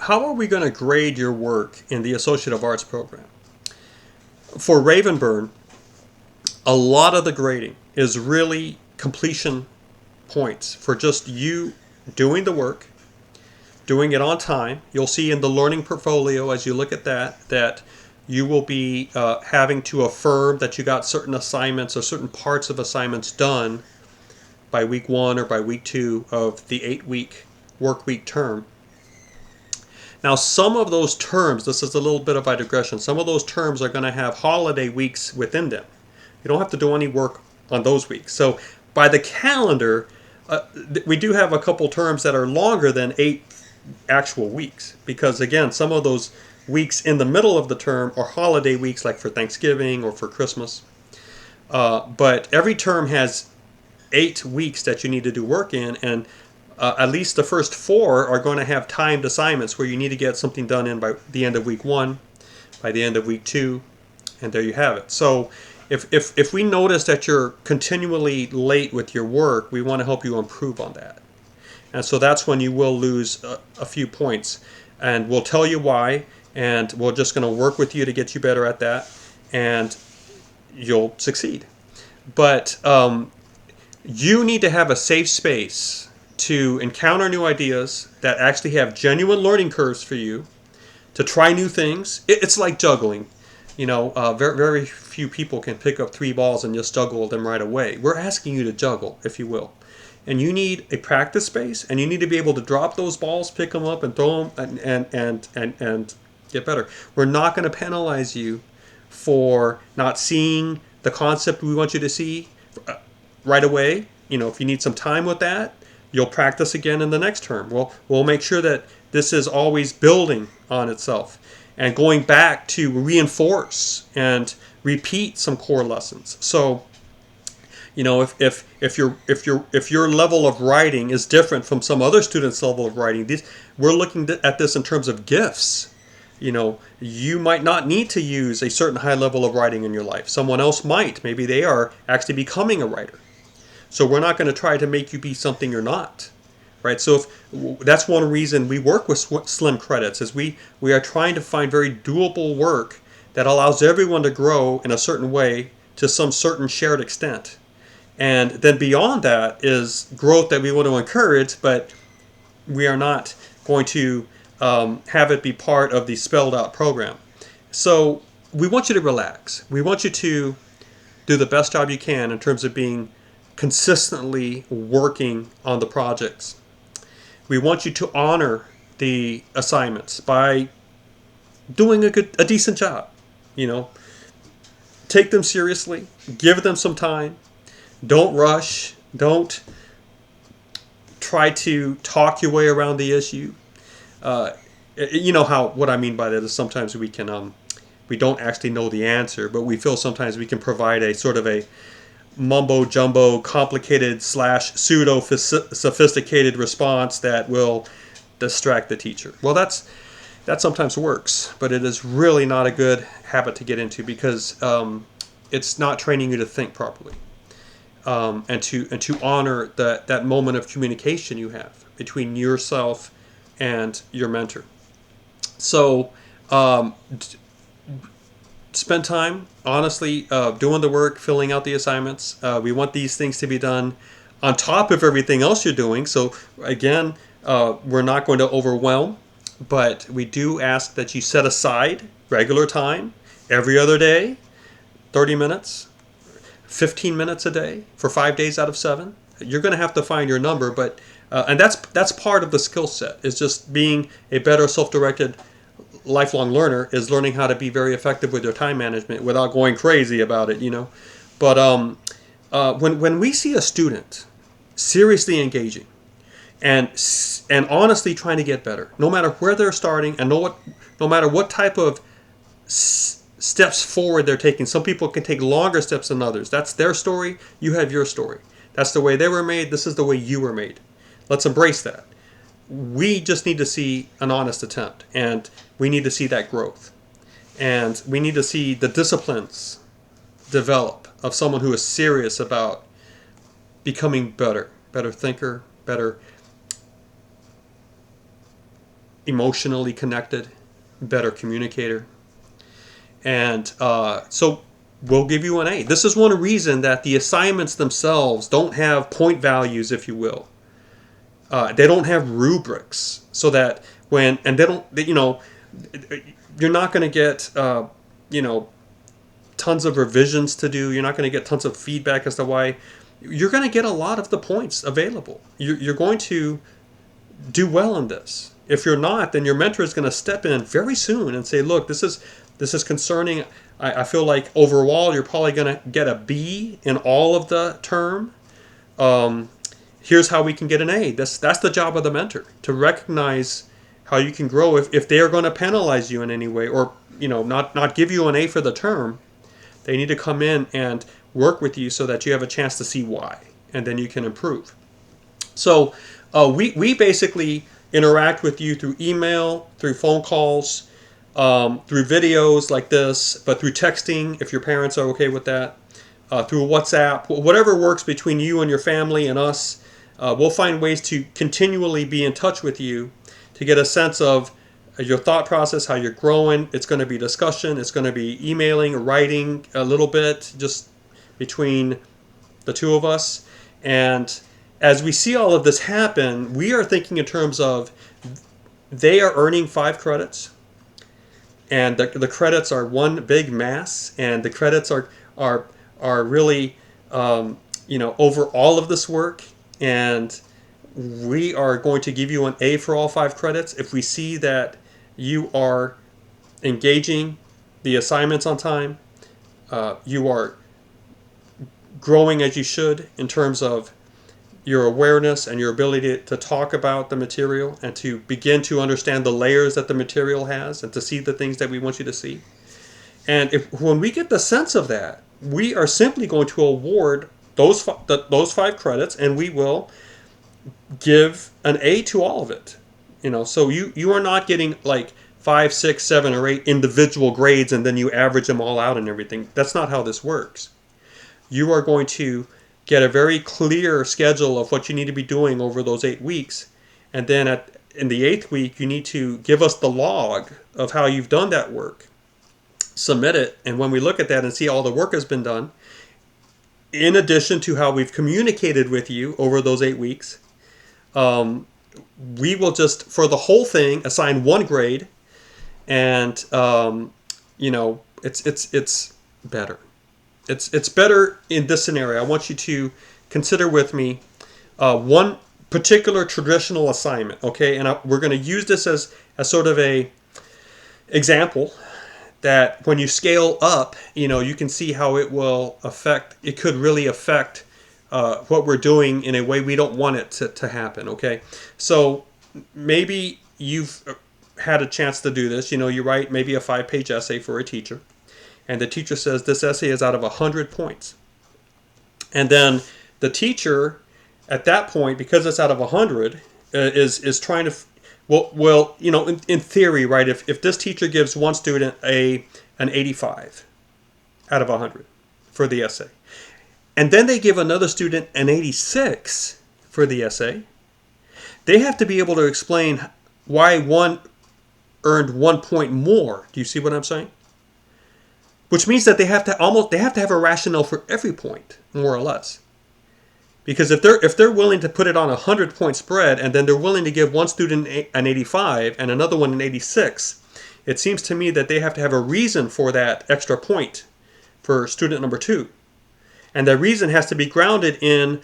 how are we going to grade your work in the Associate of Arts program? For Ravenburn, a lot of the grading is really completion points for just you doing the work, doing it on time. You'll see in the learning portfolio as you look at that you will be having to affirm that you got certain assignments or certain parts of assignments done by week 1 or by week 2 of the 8-week work week term. Now, some of those terms, this is a little bit of a digression, some of those terms are going to have holiday weeks within them. You don't have to do any work on those weeks. So by the calendar, we do have a couple terms that are longer than 8 actual weeks, because again, some of those weeks in the middle of the term are holiday weeks, like for Thanksgiving or for Christmas. But every term has 8 weeks that you need to do work in, and at least the first 4 are going to have timed assignments where you need to get something done in by the end of week 1, by the end of week 2, and there you have it. So if we notice that you're continually late with your work, we want to help you improve on that. And so that's when you will lose a few points. And we'll tell you why, and we're just going to work with you to get you better at that, and you'll succeed. But you need to have a safe space to encounter new ideas that actually have genuine learning curves for you, to try new things. It's like juggling. Very, very few people can pick up 3 balls and just juggle them right away. We're asking you to juggle, if you will. And you need a practice space, and you need to be able to drop those balls, pick them up, and throw them, and get better. We're not going to penalize you for not seeing the concept we want you to see right away. If you need some time with that, you'll practice again in the next term. We'll make sure that this is always building on itself and going back to reinforce and repeat some core lessons. So, if your level of writing is different from some other student's level of writing, we're looking at this in terms of gifts. You might not need to use a certain high level of writing in your life. Someone else might. Maybe they are actually becoming a writer. So we're not going to try to make you be something you're not, right? So that's one reason we work with slim credits, is we are trying to find very doable work that allows everyone to grow in a certain way to some certain shared extent. And then beyond that is growth that we want to encourage, but we are not going to have it be part of the spelled out program. So we want you to relax. We want you to do the best job you can in terms of being consistently working on the projects. We want you to honor the assignments by doing a decent job. Take them seriously, give them some time. Don't rush. Don't try to talk your way around the issue. What I mean by that is sometimes we don't actually know the answer, but we feel sometimes we can provide a sort of a mumbo jumbo, complicated / pseudo sophisticated response that will distract the teacher. Well, that sometimes works, but it is really not a good habit to get into, because it's not training you to think properly, and to honor that moment of communication you have between yourself and your mentor. So spend time, honestly, doing the work, filling out the assignments. We want these things to be done on top of everything else you're doing. So again, we're not going to overwhelm, but we do ask that you set aside regular time every other day, 30 minutes, 15 minutes a day for 5 days out of 7. You're going to have to find your number, but and that's part of the skill set, is just being a better self-directed lifelong learner, is learning how to be very effective with your time management without going crazy about it, But when we see a student seriously engaging and honestly trying to get better, no matter where they're starting and no matter what type of steps forward they're taking. Some people can take longer steps than others. That's their story. You have your story. That's the way they were made. This is the way you were made. Let's embrace that. We just need to see an honest attempt, and we need to see that growth. And we need to see the disciplines develop of someone who is serious about becoming better thinker, better emotionally connected, better communicator. And so we'll give you an A. This is one reason that the assignments themselves don't have point values, if you will. They don't have rubrics, so that when, and they don't, you know, you're not going to get, you know, tons of revisions to do. You're not going to get tons of feedback as to why. You're going to get a lot of the points available. You're going to do well in this. If you're not, then your mentor is going to step in very soon and say, look, this is concerning. I feel like overall you're probably going to get a B in all of the term. Here's how we can get an A. That's the job of the mentor, to recognize how you can grow. If they are going to penalize you in any way, or you know, not give you an A for the term, they need to come in and work with you so that you have a chance to see why, and then you can improve. So we basically interact with you through email, through phone calls, through videos like this, but through texting if your parents are okay with that, through WhatsApp, whatever works between you and your family and us. We'll find ways to continually be in touch with you to get a sense of your thought process, how you're growing. It's going to be discussion. It's going to be emailing, writing a little bit, just between the two of us. And as we see all of this happen, we are thinking in terms of they are earning 5 credits, and the credits are one big mass, and the credits are really you know, over all of this work. And we are going to give you an A for all 5 credits if we see that you are engaging the assignments on time, you are growing as you should in terms of your awareness and your ability to talk about the material and to begin to understand the layers that the material has and to see the things that we want you to see. And when we get the sense of that, we are simply going to award those 5 credits, and we will give an A to all of it. You know, so you are not getting like 5, 6, 7, or 8 individual grades and then you average them all out and everything. That's not how this works. You are going to get a very clear schedule of what you need to be doing over those 8 weeks, and then in the 8th week you need to give us the log of how you've done that work, submit it, and when we look at that and see all the work has been done, in addition to how we've communicated with you over those 8 weeks, we will just, for the whole thing, assign 1 grade, and you know, it's better. It's better in this scenario. I want you to consider with me one particular traditional assignment, okay? And we're going to use this as sort of a example that when you scale up, you know, you can see how it will affect, it could really affect what we're doing in a way we don't want it to happen, okay? So maybe you've had a chance to do this. You know, you write maybe a 5-page essay for a teacher, and the teacher says this essay is out of 100 points. And then the teacher, at that point, because it's out of 100, is trying to... Well, you know, in theory, right, if this teacher gives one student an 85 out of 100 for the essay, and then they give another student an 86 for the essay, they have to be able to explain why one earned 1 point more. Do you see what I'm saying? Which means that they have to have a rationale for every point, more or less. Because if they're willing to put it on a 100-point spread, and then they're willing to give one student an 85 and another one an 86, it seems to me that they have to have a reason for that extra point for student number 2. And that reason has to be grounded in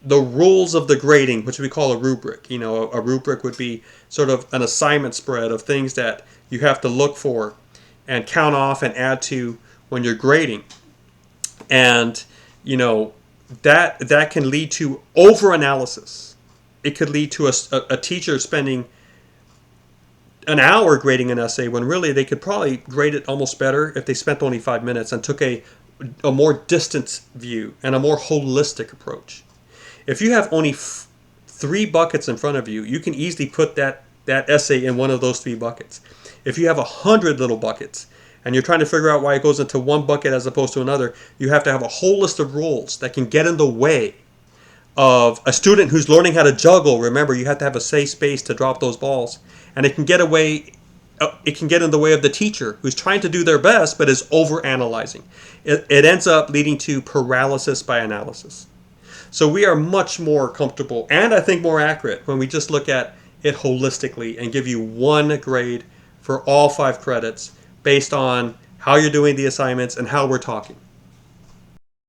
the rules of the grading, which we call a rubric. You know, a rubric would be sort of an assignment spread of things that you have to look for and count off and add to when you're grading. And, you know, that can lead to over-analysis. It could lead to a teacher spending an hour grading an essay when really they could probably grade it almost better if they spent only 5 minutes and took a more distant view and a more holistic approach. If you have only 3 buckets in front of you, you can easily put that essay in one of those 3 buckets. If you have 100 little buckets, and you're trying to figure out why it goes into one bucket as opposed to another, you have to have a whole list of rules that can get in the way of a student who's learning how to juggle. Remember, you have to have a safe space to drop those balls. And it can get in the way of the teacher who's trying to do their best but is overanalyzing. It ends up leading to paralysis by analysis. So we are much more comfortable and I think more accurate when we just look at it holistically and give you one grade for all 5 credits based on how you're doing the assignments and how we're talking.